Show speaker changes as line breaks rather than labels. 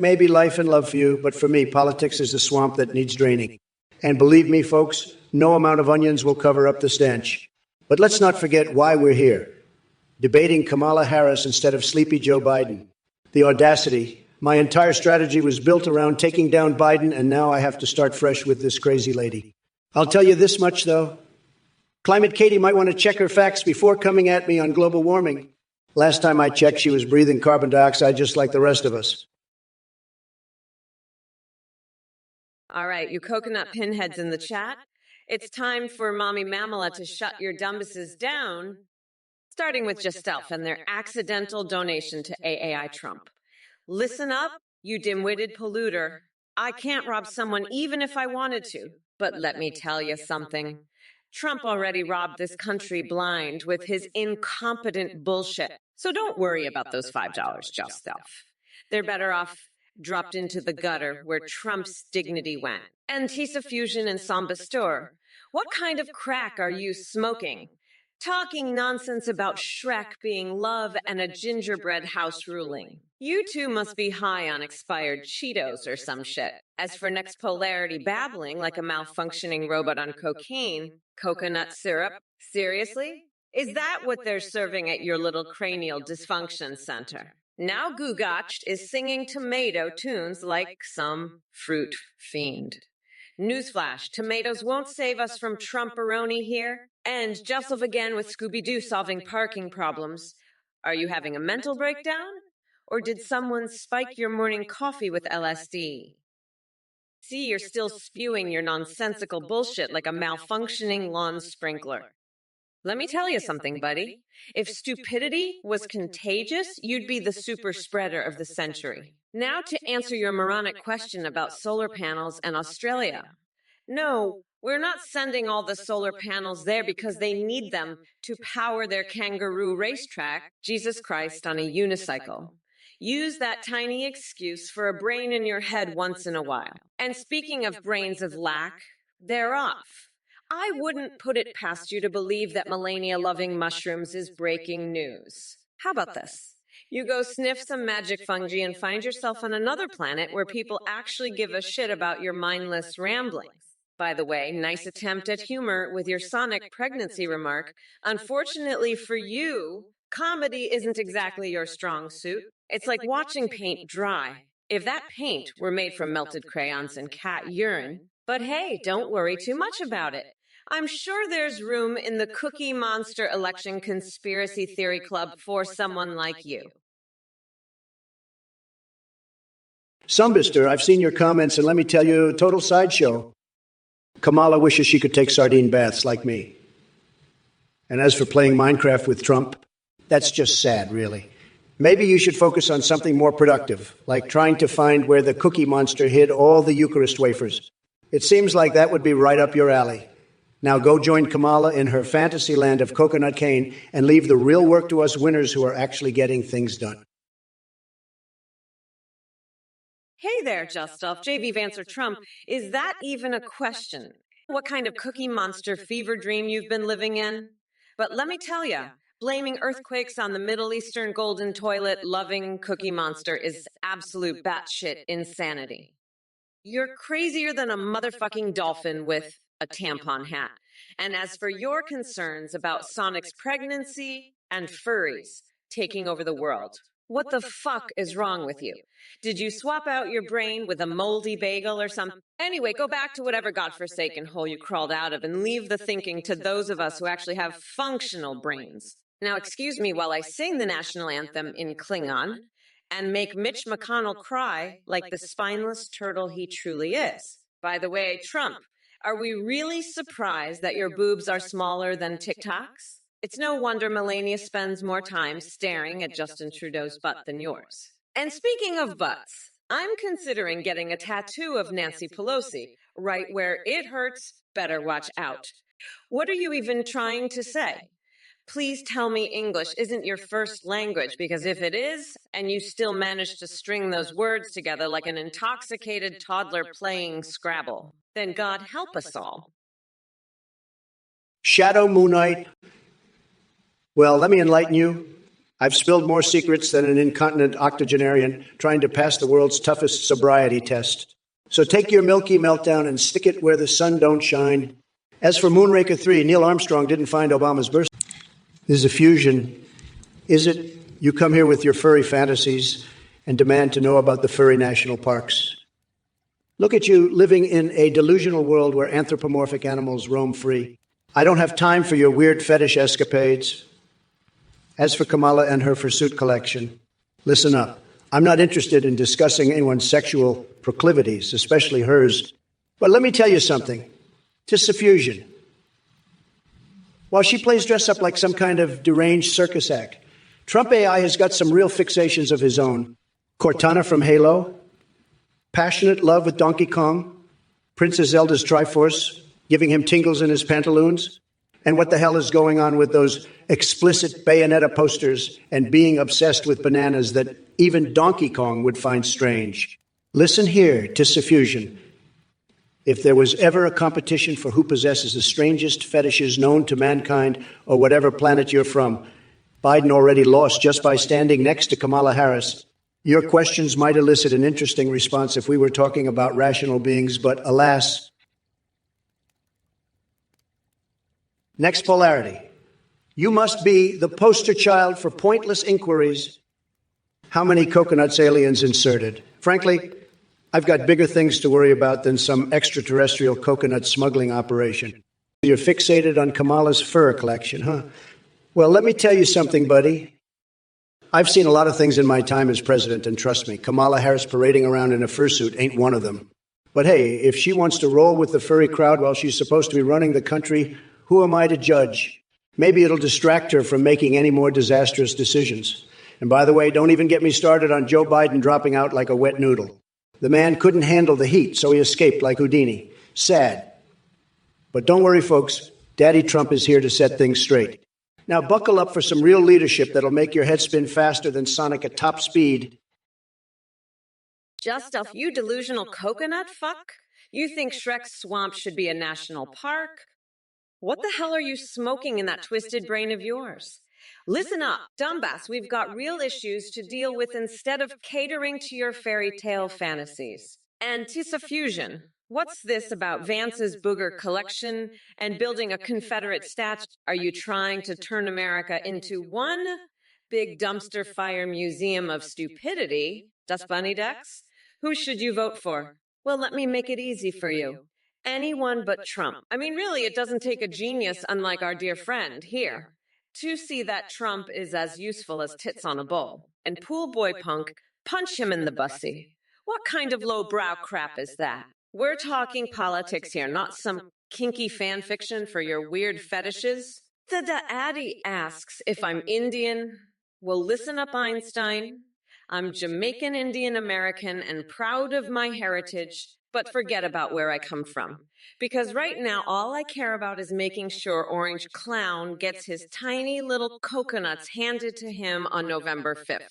Maybe life and love for you, but for me, politics is a swamp that needs draining. And believe me, folks, no amount of onions will cover up the stench. But let's not forget why we're here. Debating Kamala Harris instead of sleepy Joe Biden. The audacity. My entire strategy was built around taking down Biden, and now I have to start fresh with this crazy lady. I'll tell you this much, though. Climate Katie might want to check her facts before coming at me on global warming. Last time I checked, she was breathing carbon dioxide just like the rest of us.
All right, you coconut pinheads in the chat. It's time for Mommy Mamala to shut your dumbuses down, starting with Just Self and their accidental donation to AAI Trump. Listen up, you dim-witted polluter. I can't rob someone even if I wanted to. But let me tell you something. Trump already robbed this country blind with his incompetent bullshit. So don't worry about those $5, Just Self. They're better off dropped into the gutter where Trump's dignity went. And Tisa Fusion and Samba Store. What kind of crack are you smoking? Talking nonsense about Shrek being love and a gingerbread house ruling. You two must be high on expired Cheetos or some shit. As for next polarity babbling like a malfunctioning robot on cocaine, coconut syrup, seriously? Is that what they're serving at your little cranial dysfunction center? Now Gugotched is singing tomato tunes like some fruit fiend. Newsflash, tomatoes won't save us from Trumperoni here. And Jesself again with Scooby-Doo solving parking problems. Are you having a mental breakdown? Or did someone spike your morning coffee with LSD? See, you're still spewing your nonsensical bullshit like a malfunctioning lawn sprinkler. Let me tell you something, buddy. If stupidity was contagious, you'd be the super spreader of the century. Now to answer your moronic question about solar panels and Australia. No, we're not sending all the solar panels there because they need them to power their kangaroo racetrack, Jesus Christ on a unicycle. Use that tiny excuse for a brain in your head once in a while. And speaking of brains of lack, they're off. I wouldn't put it past you to believe that Melania-loving mushrooms is breaking news. How about this? You go sniff some magic fungi and find yourself on another planet where people actually give a shit about your mindless ramblings. By the way, nice attempt at humor with your sonic pregnancy remark. Unfortunately for you, comedy isn't exactly your strong suit. It's like watching paint dry. If that paint were made from melted crayons and cat urine, but hey, don't worry too much about it. I'm sure there's room in the Cookie Monster election conspiracy theory club for someone like you.
Sumbister, I've seen your comments, and let me tell you, total sideshow. Kamala wishes she could take sardine baths like me. And as for playing Minecraft with Trump, that's just sad, really. Maybe you should focus on something more productive, like trying to find where the Cookie Monster hid all the Eucharist wafers. It seems like that would be right up your alley. Now go join Kamala in her fantasy land of coconut cane and leave the real work to us winners who are actually getting things done.
Hey there, Justoff. JV Vance or Trump. Is that even a question? What kind of Cookie Monster fever dream you've been living in? But let me tell you, blaming earthquakes on the Middle Eastern golden toilet loving Cookie Monster is absolute batshit insanity. You're crazier than a motherfucking dolphin with a tampon hat. And as for your concerns about Sonic's pregnancy and furries taking over the world, what the fuck is wrong with you? Did you swap out your brain with a moldy bagel or something? Anyway, go back to whatever godforsaken hole you crawled out of and leave the thinking to those of us who actually have functional brains. Now, excuse me while I sing the national anthem in Klingon and make Mitch McConnell cry like the spineless turtle he truly is. By the way, Trump, are we really surprised that your boobs are smaller than TikToks? It's no wonder Melania spends more time staring at Justin Trudeau's butt than yours. And speaking of butts, I'm considering getting a tattoo of Nancy Pelosi, right where it hurts, better watch out. What are you even trying to say? Please tell me English isn't your first language, because if it is, and you still manage to string those words together like an intoxicated toddler playing Scrabble, then God help us all.
Shadow Moonite. Well, let me enlighten you. I've spilled more secrets than an incontinent octogenarian trying to pass the world's toughest sobriety test. So take your milky meltdown and stick it where the sun don't shine. As for Moonraker 3, Neil Armstrong didn't find Obama's birth. This is a fusion. Is it you come here with your furry fantasies and demand to know about the furry national parks? Look at you living in a delusional world where anthropomorphic animals roam free. I don't have time for your weird fetish escapades. As for Kamala and her fursuit collection, listen up. I'm not interested in discussing anyone's sexual proclivities, especially hers. But let me tell you something. Tis suffusion. While she plays dress up like some kind of deranged circus act, Trump AI has got some real fixations of his own. Cortana from Halo, passionate love with Donkey Kong, Princess Zelda's Triforce, giving him tingles in his pantaloons, and what the hell is going on with those explicit Bayonetta posters and being obsessed with bananas that even Donkey Kong would find strange. Listen here to suffusion. If there was ever a competition for who possesses the strangest fetishes known to mankind or whatever planet you're from, Biden already lost just by standing next to Kamala Harris. Your questions might elicit an interesting response if we were talking about rational beings, but alas. Next polarity. You must be the poster child for pointless inquiries. How many coconuts aliens inserted? Frankly, I've got bigger things to worry about than some extraterrestrial coconut smuggling operation. You're fixated on Kamala's fur collection, huh? Well, let me tell you something, buddy. I've seen a lot of things in my time as president, and trust me, Kamala Harris parading around in a fursuit ain't one of them. But hey, if she wants to roll with the furry crowd while she's supposed to be running the country, who am I to judge? Maybe it'll distract her from making any more disastrous decisions. And by the way, don't even get me started on Joe Biden dropping out like a wet noodle. The man couldn't handle the heat, so he escaped like Houdini. Sad. But don't worry, folks. Daddy Trump is here to set things straight. Now buckle up for some real leadership that'll make your head spin faster than Sonic at top speed.
Just a few delusional coconut fuck? You think Shrek's swamp should be a national park? What the hell are you smoking in that twisted brain of yours? Listen up, dumbass, we've got real issues to deal with instead of catering to your fairy tale fantasies. And Fusion, what's this about Vance's booger collection and building a Confederate statue? Are you trying to turn America into one big dumpster fire museum of stupidity? Das Bunny Dex? Who should you vote for? Well, let me make it easy for you. Anyone but Trump. I mean, really, it doesn't take a genius, unlike our dear friend here, to see that Trump is as useful as tits on a bowl. And pool boy punk, punch him in the bussy. What kind of lowbrow crap is that? We're talking politics here, not some kinky fan fiction for your weird fetishes. The Addy asks if I'm Indian. Well, listen up, Einstein. I'm Jamaican Indian American and proud of my heritage, but forget about where I come from. Because right now, all I care about is making sure Orange Clown gets his tiny little coconuts handed to him on November 5th.